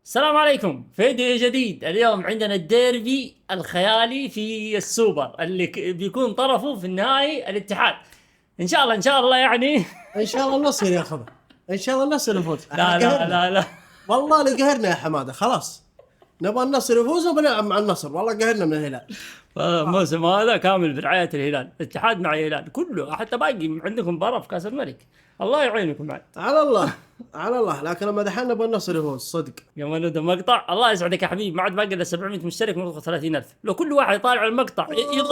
السلام عليكم. فيديو جديد. اليوم عندنا الديربي الخيالي في السوبر اللي بيكون طرفه في النهائي الاتحاد. ان شاء الله يعني. ان شاء الله النصر ياخذها. ان شاء الله النصر يفوز. لا لا لا لا. والله اللي قهرنا يا حماده خلاص. نبغى النصر يفوز وبنلعب مع النصر. والله قهرنا من الهلال. الموسم هذا كامل برعاية الهلال. الاتحاد مع الهلال كله، حتى باقي عندكم مباراة في كأس الملك. الله يعينكم معي. على الله على الله، لكن لما دحين نبغى النصر يفوز صدق. يوم نبدا مقطع، الله يسعدك يا حبيبي، ما عاد باقي الا 700 مشترك ونضغط 30,000. لو كل واحد يطالع المقطع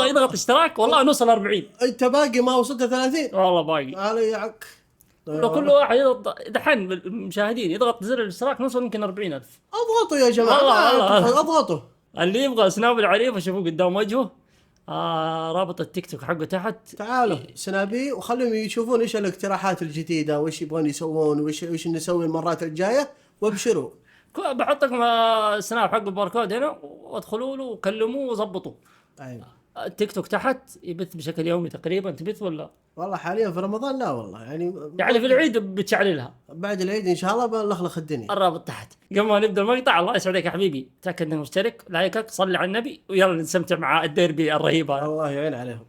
يضغط اشتراك والله نوصل 40. انت باقي ما وصلت 30 والله باقي. عليك. لو كل واحد يضغط دحين المشاهدين يضغط زر الاشتراك نوصل يمكن 40,000. اضغطوا يا جماعه. والله. اضغطوا. اللي يبغى سناب العريف اشوفوه قدام وجهه. رابط التيك توك حقه تحت. تعالوا سنابي وخليهم يشوفون ايش الاقتراحات الجديده وايش يبغون يسوون وايش نسوي المرات الجايه وابشروا. بحط لكم السناب حق الباركود هنا، وادخلوا له وكلموه وظبطوا. ايوه التيك توك تحت يبث بشكل يومي تقريبا. تبث ولا؟ والله حاليا في رمضان لا والله يعني في العيد بتشعللها. بعد العيد ان شاء الله بنلخلخ الدنيا. الرابط تحت. قبل ما نبدا المقطع، الله يسعدك يا حبيبي، تاكد انك مشترك، لايكك، صلي على النبي، ويلا نستمتع مع الديربي الرهيب هذا. الله يعين عليهم.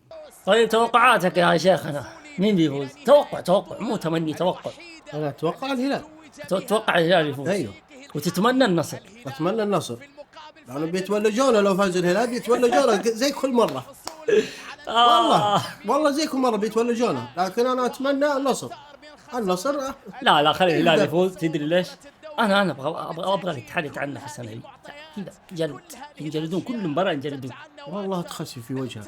طيب توقعاتك يا شيخنا، مين بيفوز؟ توقع مو تمني، توقع. انا اتوقع الهلال. تتوقع الهلال يفوز؟ ايوه. وتتمنى النصر؟ اتمنى النصر، لانه بيتولجونه لو فاز الهلال بيتولجونه زي كل مره. والله زي كل مره بيتولجونه، لكن انا اتمنى النصر. لا خلي الهلال يفوز. تدري ليش؟ انا ابغى الاتحاد يتعنف السنه دي كذا جلد، ينجلدون كل مباراه ينجلدون. والله تخسي في وجهك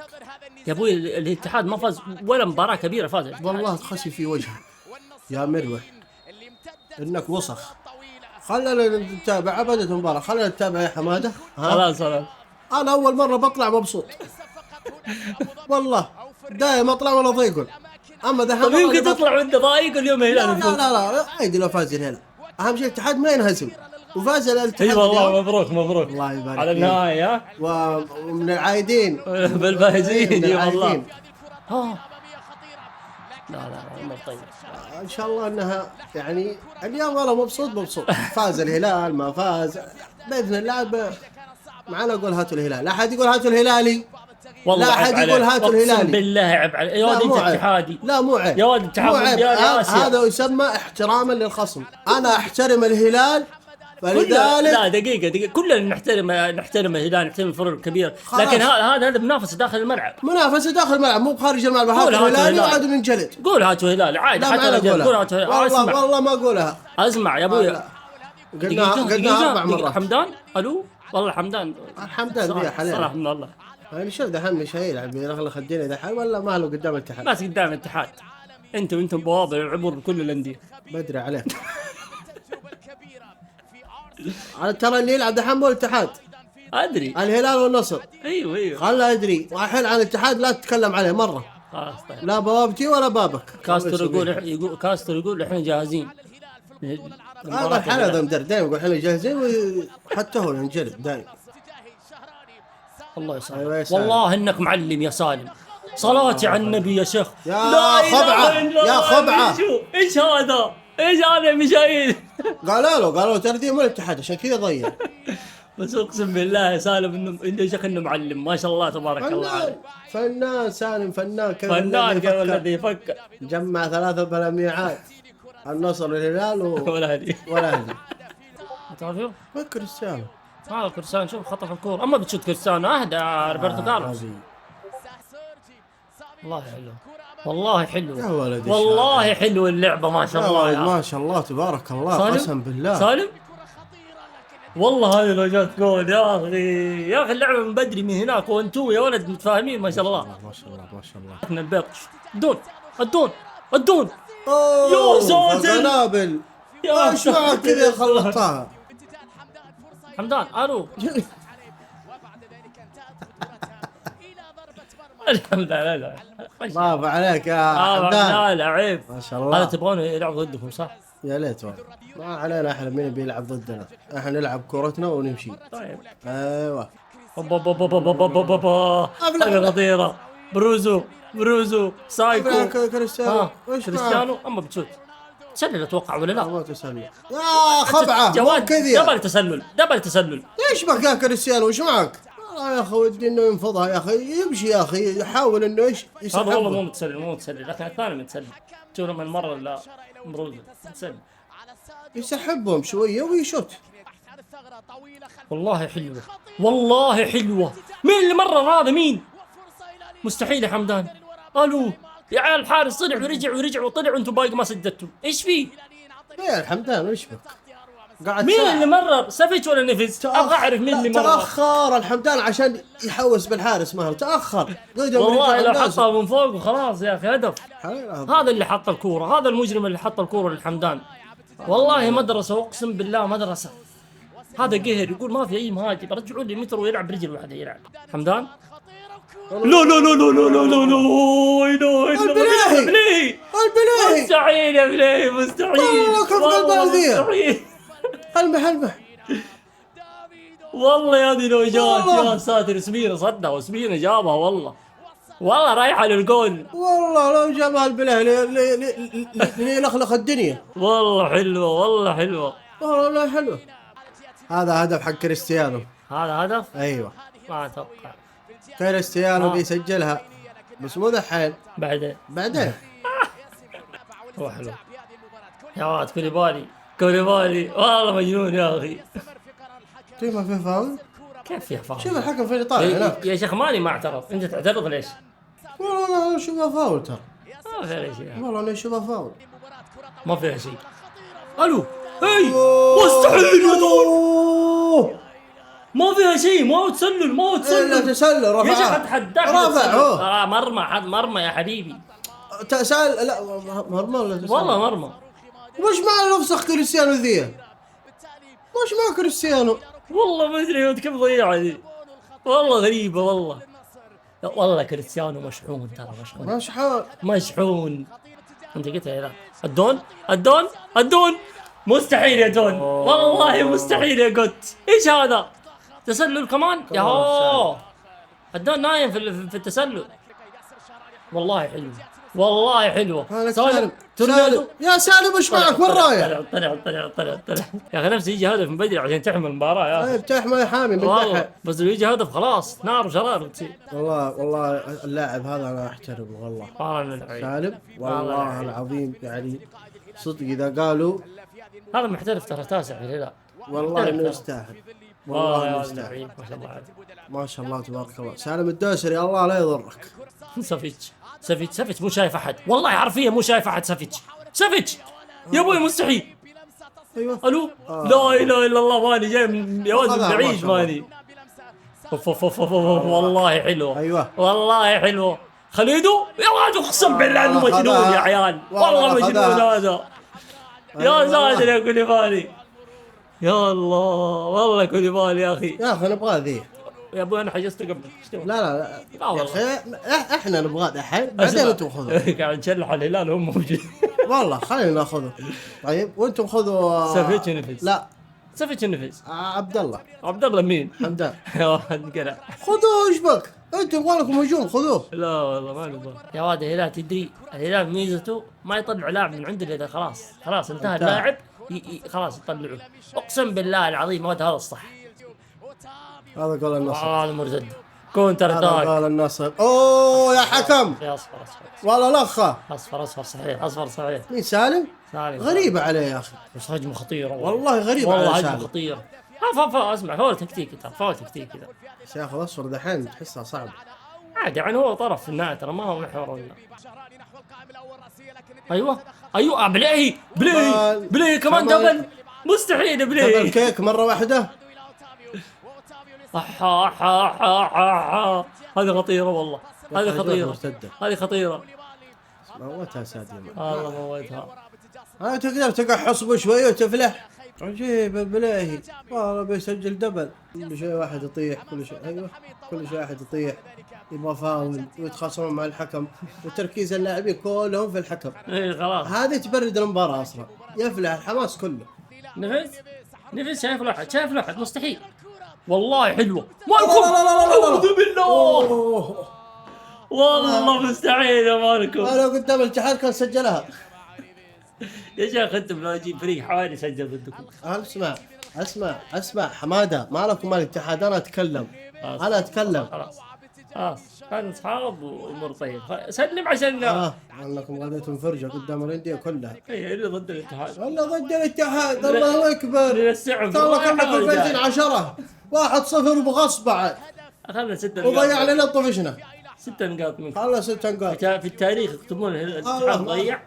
يا ابوي، الاتحاد ما فاز ولا مباراه كبيره فاز. والله تخسي في وجهك يا مروح، انك وسخ. خلينا نتابع ابدا المباراه، خلينا نتابع يا حماده. خلاص انا اول مره بطلع مبسوط والله، دايم اطلع ولا ضيقل. اما دحين طيب يمكن تطلع وانت ضايق اليوم الهلال يفوز. لا عادي لو فاز الهلال. اهم شيء الاتحاد ما ينهزم، وفاز الاتحاد. اي والله مبروك الله يبارك على النهايه. ومن العايدين بالفائزين. اي والله. لا طيب. ان شاء الله انها يعني اليوم والله مبسوط. فاز الهلال ما فاز باذن الله. معنا اقول هاتوا الهلال، لا احد يقول هاتوا الهلالي. والله لا احد يقول هاتوا الهلالي. اقسم بالله عيب عليك يا ولد، انت اتحادي. لا مو عيب يا ولد، اتحاد هذا يسمى احتراما للخصم. انا احترم الهلال، فلذلك لا دقيقة كلنا نحترم الهلال، نحترم الفرق الكبيرة، لكن هذا منافسة داخل الملعب. منافسة داخل الملعب مو بخارج الملعب. هاتوا الهلال وعادوا ننجلد. قول هاتوا الهلال عادي، حتى قول هاتوا الهلال. والله ما اقولها. اسمع يا ابوي، قلناها 4 مرات. حمدان الو، والله حمدان بيا حاليا صراحة من الله. يعني شوف دحين مش هيلعب يلخلخ الدنيا دحين ولا ماله قدام الاتحاد؟ بس قدام الاتحاد. انتم بوابة العبور بكل الاندية. بدري عليك. على ترى اللي يلعب دحين مو الاتحاد، ادري الهلال والنصر. ايوه خلا ادري. والحين عن الاتحاد لا تتكلم عليه مره. خلاص طيب. لا بوابتي ولا بابك. كاستر يقول احنا جاهزين. هذا الحين هذا مدرب دايم يقول احنا جاهزين، وحتى هو ينجلد دايم. الله يسلمك. والله انك معلم يا سالم. صلاتي على النبي يا شيخ. يا خبعه ايش هذا يا مشاهير؟ قالوا تردي مو الاتحاد عشان كذا ضيع. بس اقسم بالله يا سالم انه يا شيخ انه معلم ما شاء الله تبارك الله عليه. فنان سالم، فنان كيف الذي يفكر. جمع 3 بلميعات، النصر والهلال والاهلي. تعرفوا كريستيانو. كريستيانو شوف خطف الكورة. اما بتشوت كريستيانو اهدى روبرتو كارلوس. والله حلو يا ولدي والله حلو اللعبة ما شاء الله. ما شاء الله تبارك الله. قسم بالله سالم والله هذه لو جات جول يا اخي اللعبة من بدري من هناك وانتو يا ولد متفاهمين ما شاء الله. ما شاء الله. من البيض الدون يا ساتر قنابل. ايش معك كذا خلطتها حمدان الو. الحمد لله. برافو عليك يا حمدان. لا عيب ما شاء الله. هذا تبغون يلعب ضدكم صح؟ يا ليت والله. ما علينا احنا مين بيلعب ضدنا، احنا نلعب كورتنا ونمشي. طيب ايوه. حاجة خطيرة. بروزو سايكو. كريستيانو كريستيانو اما بتشوت تسلل اتوقع ولا لا؟ ما تسلل يا خبعه جواد كذا. دبل تسلل دبل تسلل. ايش بك يا كريستيانو وش معك؟ والله يا اخي ودي انه ينفضها يا اخي، يمشي يا اخي، يحاول انه ايش هذا والله مو يسحبه. متسلل مو متسلل، لكن الثاني متسلل. شوف لما المره لا مروزه متسلل. يسحبهم شويه ويشوت. والله حلوه والله حلوه. مين اللي مرر هذا مين؟ مستحيل يا حمدان. الو يا عيال الحارس طلع ورجع وطلع وانتم باقي ما سددتوا، ايش في؟ يا الحمدان وش بك؟ قاعد مين ساعة. اللي مرر؟ سافيتش ولا نيفيز؟ ابغى اعرف مين اللي مرر. تاخر الحمدان عشان يحوس بالحارس ماهر، تاخر. والله لو حطها من فوق وخلاص يا اخي هدف. هذا هذا اللي حط الكوره، هذا المجرم اللي حط الكوره للحمدان. والله مدرسه، اقسم بالله مدرسه. هذا قهر يقول ما في اي مهاجم، رجعوا لي متر ويلعب برجل واحده يلعب. حمدان لا لا لا لا لا لا لا لا البلاهي مستحيل يا بلاهي مستحيل. والله كيف قلبها مستحيل. المح والله هذه لو جات يا ساتر. سميرة صدق وسميرة جابها والله رايحة للجول. والله لو جابها البلاهي ليلخلخ الدنيا. والله حلوة والله حلوة والله حلوة. هذا هدف حق كريستيانو. هذا هدف؟ ايوه ما اتوقع. كريستيانو بيسجلها بس مو دحين، بعدين. هو حلو يا واد. كوليبالي والله مجنون يا اخي. كيف ما في فاول؟ كيف فيها فاول؟ شوف الحكم فين طالع هناك. يا شيخ ماني ما اعترف، انت تعترض ليش؟ والله انا اشوفها فاول ترى. ما فيها شيء. والله انا اشوفها فاول. ما فيها شيء. الو هي مستحيل يا دول. ما فيها شيء. ما هو تسلل الا تسلل رفع. يا شيخ اتحداك رفع مرمى يا حبيبي. تسلل. لا مرمى ولا تسلل؟ والله مرمى. وش مع نفسك كريستيانو ذي؟ وش مع كريستيانو؟ والله ما ادري كيف ضيعها ذي. والله غريبة والله كريستيانو مشحون ترى مشحون. انت قلت لا الدون مستحيل يا دون. والله مستحيل يا قط. ايش هذا؟ تسلل كمان يا هو. الدون نايم في التسلل. والله حلوة سالم يا سالم وش معك ورايا؟ طلع يا اخي نفسي يجي هدف من بدري عشان تحمل المباراة يا اخي. بتحمل يا حامي من والله بس لو يجي هدف خلاص نار وشرار تصير. والله اللاعب هذا انا احترمه والله. سالم والله العظيم يعني صدق اذا قالوا هذا محترف ترى تاسع في الهلال. والله انه يستاهل. والله انه يستاهل. ما شاء الله عليه. ما شاء الله تبارك الله. سالم الدوسري الله لا يضرك. سافيتش مو شايف احد والله حرفيا مو شايف احد. سافيتش يا ابوي مستحيل. ايوه الو لا اله الا الله ماني جاي من يا ولد من بعيد ماني. والله حلوه. ايوه والله حلوه. خليدو يا ولد اقسم بالله انه مجنون يا عيال. والله مجنون هذا. يا ساتر يا كوليبالي. يا الله والله كوليبالي يا اخي. يا اخي نبغى ذي يا ابوي انا حجزته قبل. لا والله يا اخي احنا نبغاه دحين بعدين انتم خذوه. قاعد نشلح على الهلال هم موجودين. والله خلينا ناخذه. طيب وانتم خذوا سافيتش نفس. لا سافيتش نفس. عبد الله مين؟ حمدان. يا ولد قلع. خذوه ايش بك؟ انتم يبغى لكم هجوم خذوه. لا والله ما نبغى يا واد. الهلال تدري الهلال ميزته ما يطلع لاعب من عنده اذا خلاص انتهى اللاعب خلاص يطلعوه. اقسم بالله العظيم هذا الصح. هذا قال النصر. هذا مرتد كونتر هذا اتاك. قال النصر. اوه يا حكم. يا اصفر والله لخه. اصفر صحيح. مين سالم غريبة عليه يا اخي. بس هجمه خطيره والله غريبة والله على هجمه سالم. خطيره. اسمع فاول تكتيكي كذا. ياخذ اصفر دحين تحسها صعب. عادي يعني هو طرف في النهايه ترى ما هو محور ولا. ايوه بلاي كمان دبل. مستحيل بلاي دبل كيك مرة واحدة. هذه خطيرة والله. هذه خطيرة. موتها سادية. والله موتها. تقدر تقع حصبه شوي وتفلح. عجيب البلاهي والله بيسجل دبل. كل شيء واحد يطيح كل شيء واحد يطيح. يبغى فاول ويتخاصمون مع الحكم وتركيز اللاعبين كلهم في الحكم. ايه خلاص. هذه تبرد المباراة اصلا. يفلح الحماس كله. نفس شايف لوحد مستحيل. والله حلوة مالكم. أعوذ بالله. والله مستحيل يا مالكم. انا قدام الاتحاد كان سجلها. يا شيخ انتم لو اجيب فريق حوالي سجل ضدكم. اسمع حماده، ما لكم مال الاتحاد، انا اتكلم. خلاص خلنا اصحاب وامور طيب. سلم عشان انكم غديتم فرجه قدام الانديه كلها. اي اللي ضد الاتحاد. والله ضد الاتحاد، الله اكبر. السعب والله كنا فايزين 10 1-0 وبغصب بعد. اخذنا 6 نقاط وضيع علينا طفشنا. 6 نقاط منك. خلص 6 نقاط. في التاريخ يكتبون الاتحاد ضيع،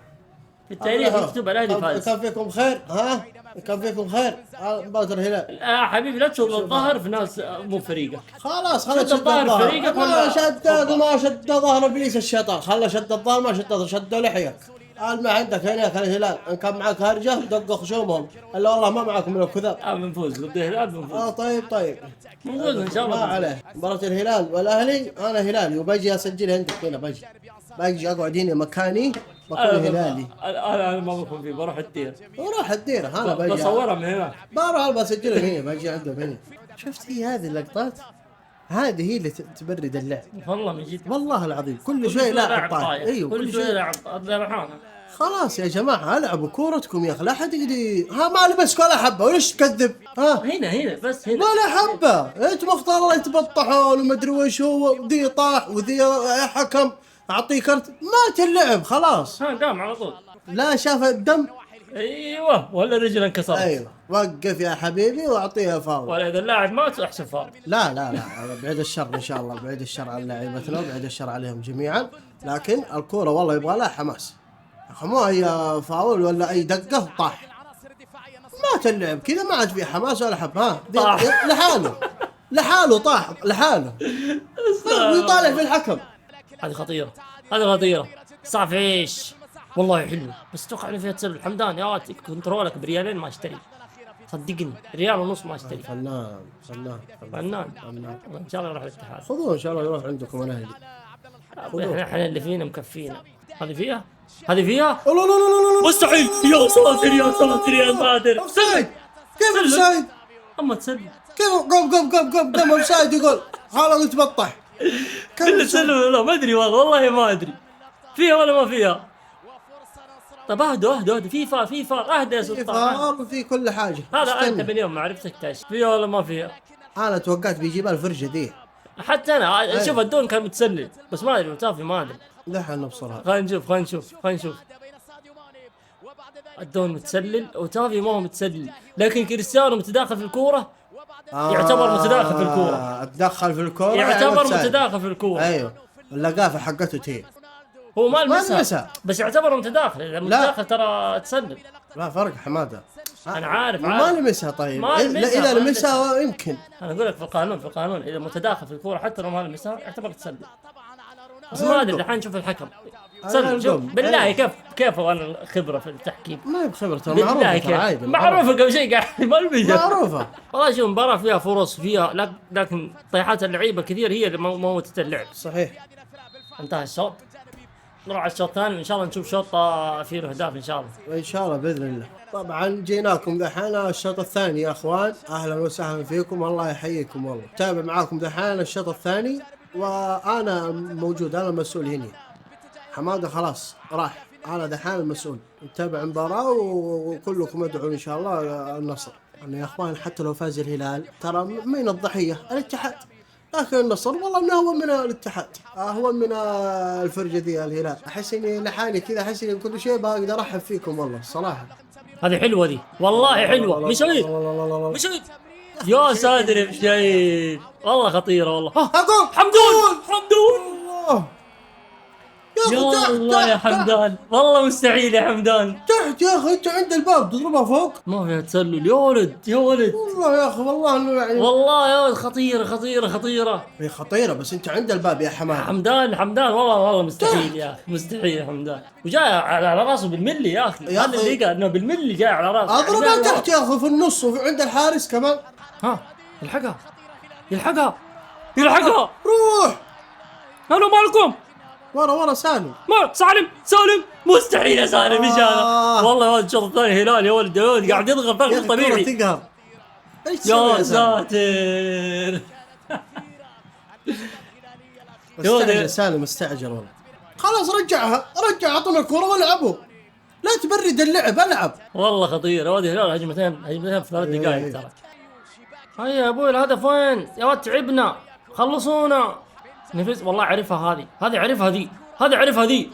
في التاريخ يكتب الاهلي فاز. كان فيكم خير، كان فيكم خير. مباراة الهلال. حبيبي لا تشوف الظهر في ناس مو فريقك. خلاص شد الظهر فريقك ما شد وما شد ظهر ابليس الشيطان. خلى شد الظهر ما شد لحيك. ما عندك هناك الهلال، ان كان معك هرجه دقوا خشومهم، الا والله ما معكم من الكذاب. بنفوز ضد الهلال بنفوز. طيب بنفوز ان شاء الله. ما عليه. مباراة الهلال والاهلي، انا هلالي وبجي اسجل عندك هنا. باجي اقعد هنا مكاني بكون هلالي. انا ما بكون فيه، بروح الدير. وروح الديره، انا باجي بصورها من هنا. بروح بسجلها هنا، باجي عندهم هنا. شفت هذه اللقطات؟ هذه هي اللي تبرد اللعب. والله من جد. والله العظيم كل شوي لاعب طايح. ايوه كل شوي لاعب رحانه. خلاص يا جماعه العبوا كورتكم يا اخي، لا حد يقدر. ما لبسك ولا حبه، وليش تكذب؟ هنا بس هنا ولا حبه. انت مختار الله يتبطحون ومدري وش هو، ذي طاح وذي حكم اعطيه كرت، ما تلعب خلاص. قام على طول. لا شاف الدم. ايوه ولا رجل انكسرت. ايوه وقف يا حبيبي واعطيها فاول. ولا اذا اللاعب مات احسب فاول. لا بعيد الشر ان شاء الله، بعيد الشر عن لاعبتنا وبعيد الشر عليهم جميعا. لكن الكوره والله يبغى لها حماس. مو هي فاول ولا اي دقه طاح. ما تلعب كذا، ما عاد في حماس ولا حب. لحاله طاح لحاله ويطالع في الحكم. هذه خطيره صافيش والله حلو، بس توقع انه فيها تسلل. حمدان يا واتي كنترولك بريالين ما اشتري، صدقني ريال ونص ما اشتري. فنان ان شاء الله يروح الاتحاد. خذوه ان شاء الله يروح عندكم الاهلي. احنا اللي فينا مكفينا. هذه فيها لا مستحيل. يا ساتر يا اوفسايد. كيف اوفسايد؟ اما تسلل كيف؟ قم اوفسايد يقول خلاص يتبطح. كل تسلل. لا ما ادري والله ما ادري فيها ولا ما فيها. طب اهدوا في فار اهدى يا سلطان. في كل حاجه. هذا انت من يوم ما عرفتك تاش فيها ولا ما فيها. انا توقعت بيجيبها الفرجه دي. حتى انا شوف الدون كان متسلل، بس ما ادري وتافي ما ادري. دحين نبصرها. خلينا نشوف. الدون متسلل وتافي ما هو متسلل، لكن كريستيانو متداخل في الكوره. يعتبر متداخل في الكوره. اتدخل في الكوره يعتبر متداخل في الكوره. ايوه اللقافه حقته تي. هو ما لمسها بس يعتبر متداخل. اذا متداخل ترى تسلل. لا فرق حماده. انا عارف ما لمسها. طيب اذا لمسها يمكن. انا اقول لك في القانون اذا متداخل في الكوره حتى لو ما لمسها يعتبر تسلل. بس ما ادري الحين نشوف الحكم. شوف بالله كيف وانا خبره في التحكيم. ما هي بخبرته معروفه. معروفه قبل شيء قاعد ما معروفه. والله شوف المباراه فيها فرص فيها، لكن طيحات اللعيبه كثير هي اللي موتت اللعب. صحيح. انتهى الشوط، نروح على الشوط الثاني وان شاء الله نشوف شوط فيه له اهداف ان شاء الله باذن الله. طبعا جيناكم دحين الشوط الثاني يا اخوان، اهلا وسهلا فيكم، الله يحييكم. والله تابع معاكم دحين الشوط الثاني وانا موجود، انا المسؤول هنا. حماده خلاص راح، انا دحين المسؤول. نتابع المباراه وكلكم ادعوا ان شاء الله النصر. انا يا اخوان حتى لو فاز الهلال ترى مين الضحيه؟ الاتحاد. لكن النصر والله انه هو من الاتحاد، هو من الفرجه ذي الهلال. احس اني لحالي كذا، احس اني كل شيء بقدر ارحب فيكم والله صراحه. هذه حلوه دي والله حلوه. مشعيد يا ساتر يا مشعيد والله خطيره والله. حمدون يا الله يا حمدان والله مستحيل يا حمدان. تحت يا اخي، انت عند الباب تضربها فوق. ما فيها تسلل يا ولد والله يا اخي والله انه يعني والله يا ولد خطيره هي خطيره، بس انت عند الباب يا حمدان والله مستحيل يا اخي، مستحيل يا حمدان. وجاي على راسه بالملي يا اخي. هذا اللي قال انه بالملي جاي على راسه. اضربها تحت يا اخي في النص وعند الحارس كمان. يلحقها روح. هلو مالكم ورا سالم مستحيل يا سالم. ايش هذا والله يا ولد الشوط الثاني هلال يا ولد قاعد يضغط ضغط طبيعي. تقهر يا ساتر. استعجل سالم، استعجل والله. خلاص رجع اعطونا الكرة والعبوا. لا تبرد اللعب، العب. والله خطير يا واد الهلال، هجمتين في 3 إيه. دقائق ترى. هيا يا ابوي الهدف وين يا واد؟ تعبنا، خلصونا. نفس والله عرفها هذه عرفها ذي،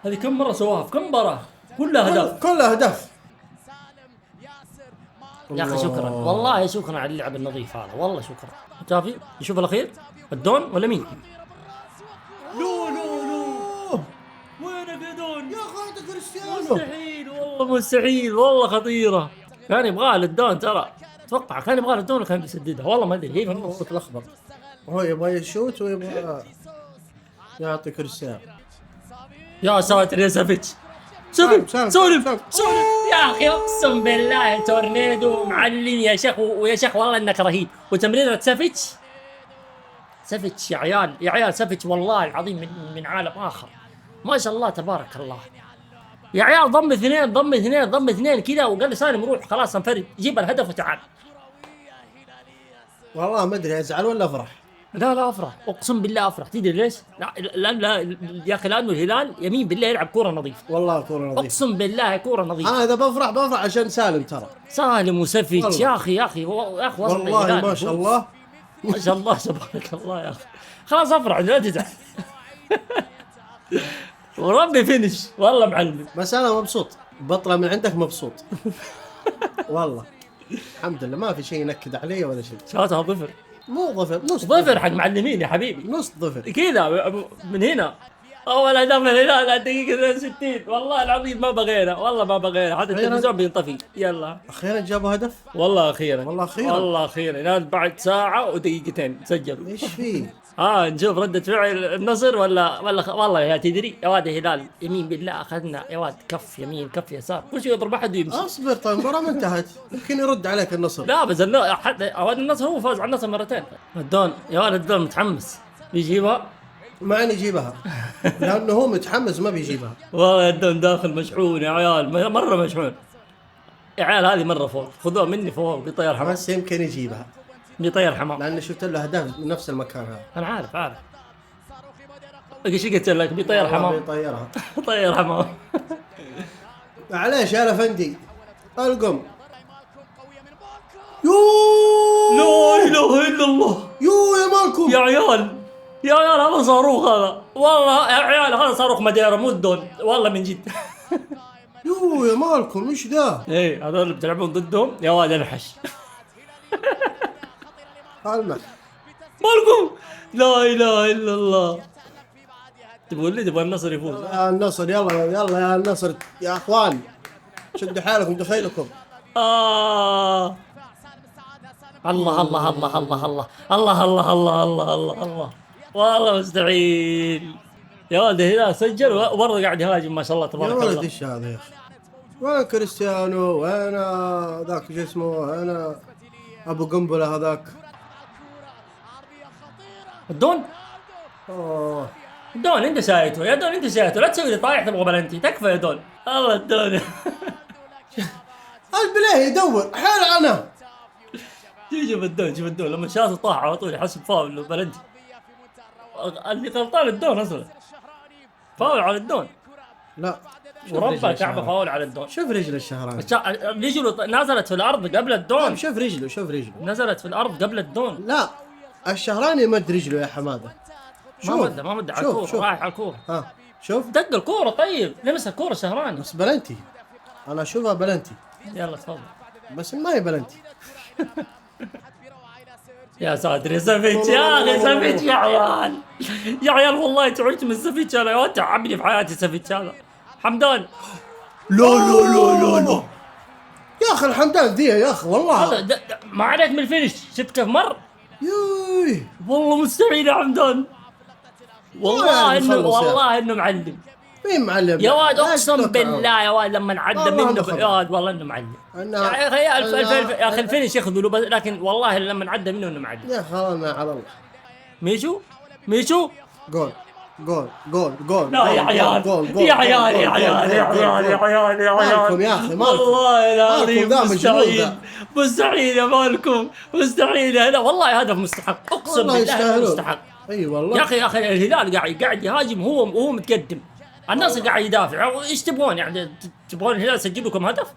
هذه كم مرة سواها في كم مباراة، كلها أهداف. كلها أهداف. يا أخي شكرا والله، شكرا على اللعب النظيف هذا، والله شكرا. شافي يشوف الأخير الدون ولا مين؟ لو وينك يا دون؟ يا أخي هذا كريستيانو. مستحيل والله، مستحيل والله، خطيرة. كان يبغاها للدون ترى، اتوقع كان يبغاها للدون وكان بيسددها، والله ما ادري، هي في النص تلخبط. هو يبغى يشوت ويبغى يعطي كريستيانو. يا ساتر يا سافيتش، سولف يا اخي، اقسم بالله تورنيدو معلم يا شيخ، ويا شيخ والله انك رهيب. وتمريرة سافيتش يا عيال سافيتش والله العظيم من عالم اخر، ما شاء الله تبارك الله يا عيال. ضم اثنين كذا وقال لي سالم روح خلاص انفرد، جيب الهدف وتعال. والله ما ادري ازعل ولا افرح. لا افرح، اقسم بالله افرح. تدري ليش؟ لا يا اخي، لانه الهلال يمين بالله يلعب كوره نظيفه، والله كوره نظيفه، اقسم بالله كوره نظيفه. انا اذا بفرح عشان سالم، ترى سالم وسفيتش يا اخي والله ما شاء الله تبارك الله يا اخي. خلاص افرح لا تزعل. وربي فينش والله معلم. بس انا مبسوط، بطلع من عندك مبسوط. والله الحمد لله ما في شيء ينكد علي ولا شيء. شاتها ظفر، مو ظفر، نص ظفر حق معلمين يا حبيبي، نص ظفر كذا من هنا. اول هدف الهلال الدقيقه 62، والله العظيم ما بغينا حتى التلفزيون بينطفي. يلا اخيرا جابوا هدف، والله اخيرا الهلال بعد ساعه ودقيقتين سجلوا. ايش فيه؟ نشوف ردة فعل النصر ولا والله يا تدري يا واد الهلال يمين بالله اخذنا يا واد، كف يمين كف يسار، كل شيء يضرب احد ويمشي. اصبر طيب، المباراة ما انتهت، يمكن يرد عليك النصر. لا بس حتى واد النصر هو فاز على النصر مرتين. الدون يا واد، الدون متحمس بيجيبها، ما يجيبها لانه هو متحمس ما بيجيبها. والله الدون داخل مشحون يا عيال، مره مشحون يا عيال. هذه مره فوق، خذوها مني فوق بيطير حمام، بس يمكن يجيبها بيطير حمام، لان شفت له اهداف من نفس المكان هذا. انا عارف ايش قلت لك؟ بيطير حمام، بيطيرها. طير حمام. معليش يا افندي، القم. لا اله الا الله، يا مالكم يا عيال هذا صاروخ هذا، والله يا عيال هذا صاروخ مدينة مو الدون، والله من جد. يا مالكم ايش ذا؟ ايه هذول اللي بتلعبون ضدهم يا واد انحش. مالكم، لا اله الا الله. تبغى النصر يفوز؟ يا النصر، يلا يا النصر يا اخوان، شدوا حالكم دخيلكم. الله والله مستحيل يا ولد. الهلال سجل وبرضه قاعد يهاجم ما شاء الله تبارك الله. يا ولد ايش هذا يا اخي؟ وين كريستيانو؟ وين ذاك شو اسمه؟ وين ابو قنبله هذاك؟ الدون الدون انت سايته يا دون، انت سايته، لا تسوي لي طايح تبغى بلنتي، تكفى يا دون. الله الدون. البلاي يدور حال انا. شوف الدون لما شاط طاح على طول يحسب فاول بلنتي. اللي غلطان الدون اصلا، فاول على الدون. لا وربع كعبه فاول على الدون. شوف رجل الشهراني، رجله نزلت في الارض قبل الدون. شوف رجله نزلت في الارض قبل الدون. لا الشهراني مد رجله يا حماده. ما مد على الكوره، رايح على الكوره. شوف دق الكوره، طيب لمس الكوره شهراني، بس بلنتي، انا اشوفها بلنتي. يلا تفضل. بس ما هي بلنتي. يا ساتر يا سافيتش، يا اخي سافيتش يا عيال والله تعبت من سافيتش انا، يا تعبني في حياتي سافيتش هذا. حمدان لا يا اخي الحمدان ذي يا اخي والله ما عليك من الفينش، شفته مر. والله مستحيل يا حمدان، والله انه معلم. مين معلم يا واد؟ اقسم بالله يا واد لما نعدى منه يا واد والله انه معلم. يا اخي الفينش ياخذوا له، لكن والله لما نعدى منه انه معلم. يا خلاص على الله. ميشو جول. لا يا عيال يا عيال مالكم يا اخي، والله العظيم مستحيل يا مالكم، مستحيل. لا والله هدف مستحق، اقسم بالله مستحق. اي والله يا اخي الهلال قاعد يهاجم، هو متقدم. الناصر قاعد يدافع، ايش تبغون يعني؟ تبغون الهلال يسجل لكم هدف؟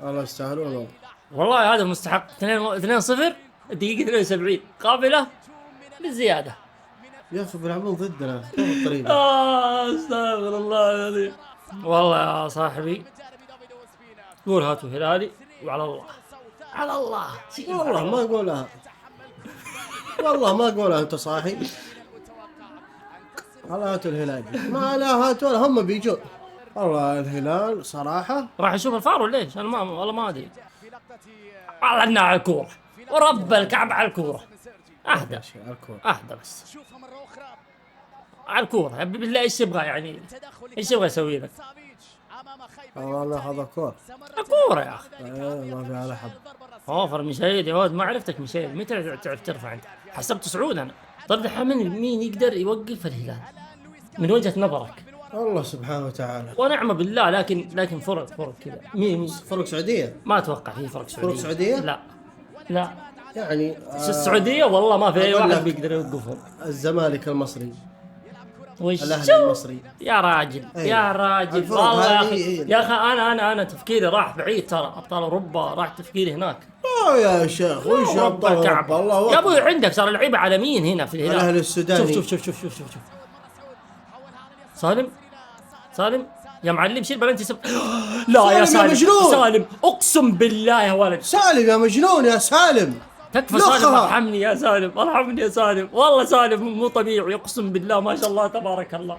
والله يستاهلون والله. والله هذا مستحق. 2-0 الدقيقة 72 قابلة للزيادة. يا اخي بيلعبون ضدنا بالطريقة. استغفر الله العظيم. والله يا صاحبي قول هاتوا هلالي وعلى الله، على الله والله ما اقولها، والله ما اقولها. انت صاحي على هاتوا الهلال، ما لا هاتوا هم بيجون. والله الهلال صراحة راح يشوف الفار ولا ايش؟ انا والله ما ادري. والله انها على الكورة ورب الكعب على الكورة. اهدى اهدى بس على الكورة بالله. ايش يبغى يعني؟ ايش يبغى يسوي لك؟ والله هذا كور. الكورة يا اخي. ما في على حب. اوفر مشاهد يا ولد، ما عرفتك مشاهد. متى تعرف ترفع انت؟ حسبت سعود انا. طيب دحين مين يقدر يوقف الهلال من وجهة نظرك؟ الله سبحانه وتعالى ونعم بالله. لكن فرق كذا. مين؟ فرق سعودية. ما اتوقع في فرق سعودية. فرق سعودية؟ لا يعني السعودية والله ما في اي واحد بيقدر يوقفهم. الزمالك المصري، وش الاهلي المصري. يا راجل يا راجل والله يا اخي. يا اخي انا تفكيري راح بعيد ترى. ابطال اوروبا راح تفكيري هناك. يا شيخ وش ابطال اوروبا؟ الله يا ابوي عندك صار لعيبه عالميين هنا في الهلال. الاهلي السوداني. شوف سالم يا معلم شيل بلنتي لا يا سالم. سالم اقسم بالله يا ولد. سالم يا مجنون يا سالم. تكفى سالم. ارحمني يا سالم، ارحمني يا سالم. والله سالم مو طبيعي اقسم بالله. ما شاء الله تبارك الله.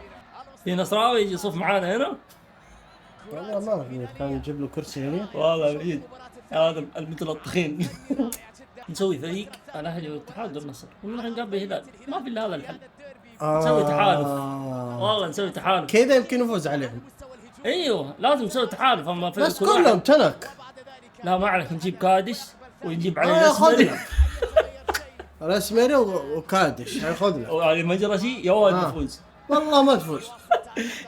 في نصراوي يجي يصف معانا هنا. والله ما في، كان يجيب له كرسي هنا. والله بعيد هذا المتلطخين. نسوي فريق الاهلي والاتحاد والنصر ونروح نقابل الهلال. ما في الا هذا الحل. نسوي تحالف. والله نسوي تحالف كذا يمكن نفوز عليهم. ايوه لازم نسوي تحالف. اما في بس كلهم تنك. لا ما عليك، نجيب كادش ونجيب عليه الاسمري. الاسمري وكادش هياخذ لك. وعلي مجرشي يا ولد نفوز. والله ما تفوز.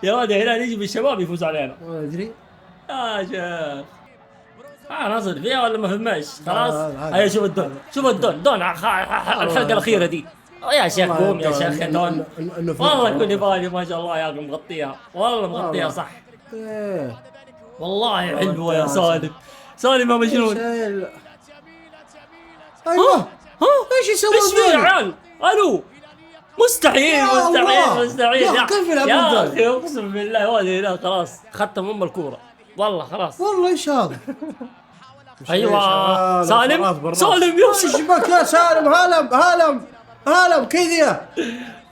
يا ولد الهلال يجي بالشباب يفوز علينا. ما ادري يا شيخ. نصر فيها ولا ما فهمناش؟ خلاص. هيا شوف الدون الحلقه الاخيره دي. يا شيخ قوم يا شيخ يا دون. والله كل بالي ما شاء الله يا اخي مغطيها. والله مغطيها صح. والله حلوه يا سالم. سالم يا مجنون. ايوه ايش يسوون؟ ايش في يا عيال؟ الو مستحيل يا كيف يلعبون يا اخي اقسم بالله. يا ولد خلاص ختم الكوره والله خلاص. والله ايش هذا؟ ايوه سالم يا ايش بك يا سالم؟ هالم كذا.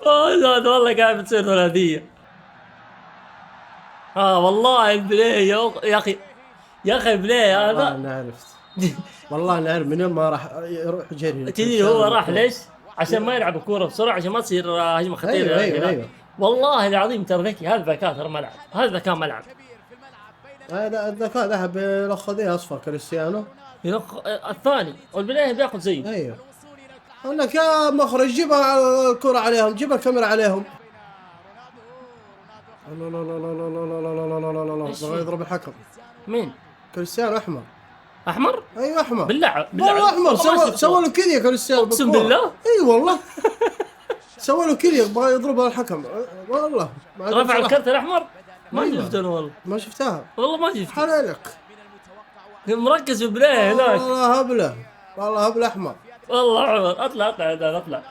والله قاعد بتصير ثلاثيه. والله البلاي يا اخي بلاي هذا. انا عرفت والله انا عارف من يوم ما راح يروح جري. تدري هو راح ليش؟ عشان ما يلعب الكوره بسرعه، عشان ما تصير هجمه خطيره. أيوة. والله العظيم ترى ذكي. هذا ذكاء ترى ملعب. هذا ذكاء ملعب. هذا الذكاء ذهب يلخذ اصفر كريستيانو. الثاني والبلاي بياخذ زيه. ايوه اقول لك يا مخرج جيب الكره عليهم، جيب الكاميرا عليهم. لا لا لا لا لا لا لا لا لا لا بغى يضرب الحكم. مين؟ كريستيانو احمر. ايوه احمر بالله والله احمر. سوى له كذا كريستيانو اقسم بالله. اي والله سوى له كذا بغى يضربها الحكم. والله رفع الكرت الاحمر. ما شفته انا والله. ما شفتها والله ما شفت. حلالك مركز في بلاي هناك. والله هبله احمر. والله عمر اطلع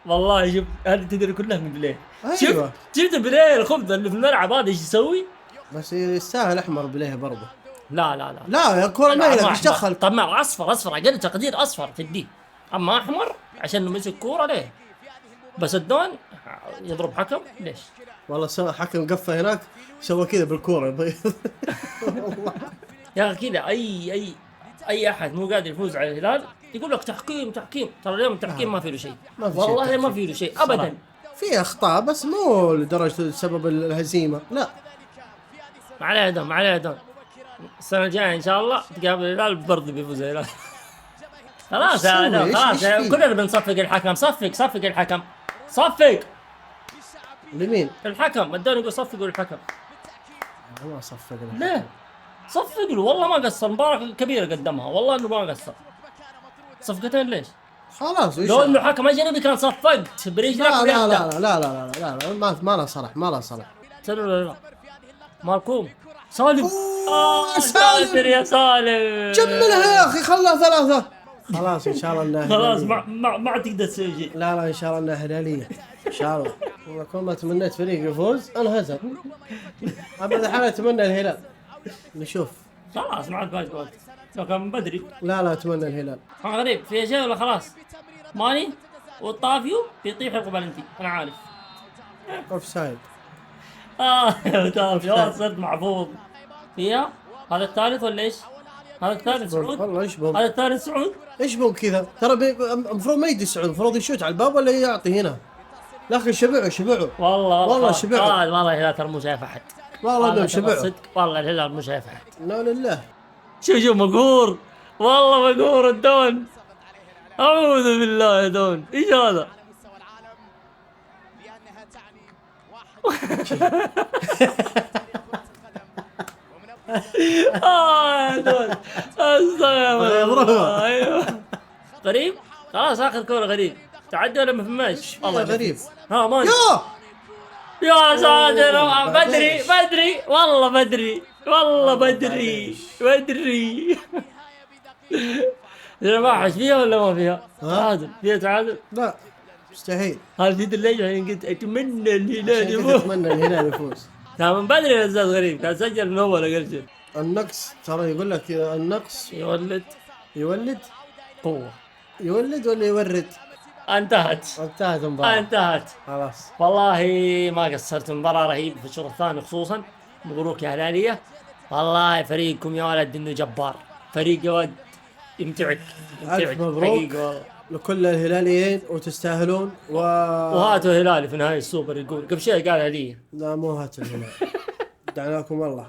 والله. شوف هذه تدري كلها من بلاي. أيوة. شفت بلاي الخبز اللي في الملعب هذا ايش يسوي؟ بس يستاهل احمر بلاي برضه. لا يا كرة مايلة ايش دخل؟ طب ما اصفر اقل تقدير اصفر تديه. اما احمر عشان مسك كوره ليه؟ بس الدون يضرب حكم ليش؟ والله سوى حكم قفه هناك سوى كذا بالكوره. يا اخي كذا اي احد مو قادر يفوز على الهلال يقول لك تحكيم. ترى اليوم التحكيم ما في له شيء. والله ما في له شيء ابدا. في اخطاء بس مو لدرجه سبب الهزيمه. لا ما عليه دون. السنه الجايه ان شاء الله تقابل الهلال برضه بيفوز الهلال. خلاص كلنا بنصفق الحكم. صفق الحكم. صفق لمين؟ الحكم. الدوري يقول صفقوا الحكم. ما صفق ليه؟ صفق له والله ما قصر. مباراة كبيرة قدمها والله انه ما قصر. صفقتين ليش؟ خلاص لو انه حكم اجنبي كان صفقت برجلك. لا ما له صلاح. سلم ولا لا؟ مالكم سالم. سالم. ساتر يا سالم. كملها يا اخي، خلها 3. خلاص ان شاء الله انها خلاص هلالية. ما تقدر تسوي شيء. لا ان شاء الله انها هلاليه ان شاء الله. والله كل ما تمنيت فريق يفوز انهزم. ابدا الحين اتمنى الهلال. نشوف. خلاص ما عاد باقي وقت، لو كان من بدري. لا اتمنى الهلال. غريب في شيء ولا خلاص؟ ماني والطافيو بيطيح قبل انتي انا عارف. اوف سايد. طافيو صرت محفوظ فيها. هذا الثالث ولا ايش؟ هذا الثالث سعود. والله ايش بهم؟ هذا الثالث سعود. ايش بهم كذا؟ ترى المفروض ما يدي سعود، المفروض يشوت على الباب ولا يعطي هنا. لكن شبعوا. والله شبعوا. والله الهلال ترى مو شايف احد. والله انهم شبعوا. صدق والله الهلال مو شايف احد. لا لله. شوف مقهور، والله مقهور الدون. اعوذ بالله يا دون، ايش هذا؟ يا دون استغفر الله. ايوه غريب. خلاص اخر كورة غريب. تعدي ولا ما فهماش؟ والله غريب. ها مان يا يا ساتر. بدري والله بدري. ما حش فيها ولا ما فيها؟ تعادل. فيها تعادل؟ لا مستحيل. هذا في الليل يعني قلت اتمنى الهلال يفوز. اتمنى الهلال يفوز. كان من بدري يا استاذ غريب، كان سجل من اول اقل شيء. النقص ترى يقول لك النقص يولد قوة. يولد ولا يورد؟ انتهت المباراة. انتهت خلاص. والله ما قصرت. مباراة رهيبة في الشوط الثاني خصوصا. مبروك يا هلالية، والله فريقكم يا ولد انه جبار. فريق يا ولد يمتعك ألف مبروك لكل الهلاليين وتستاهلون. وهاتوا هلالي في نهاية السوبر. يقول قبل شيء قال هدية. لا مو هات الهلال. دعناكم الله.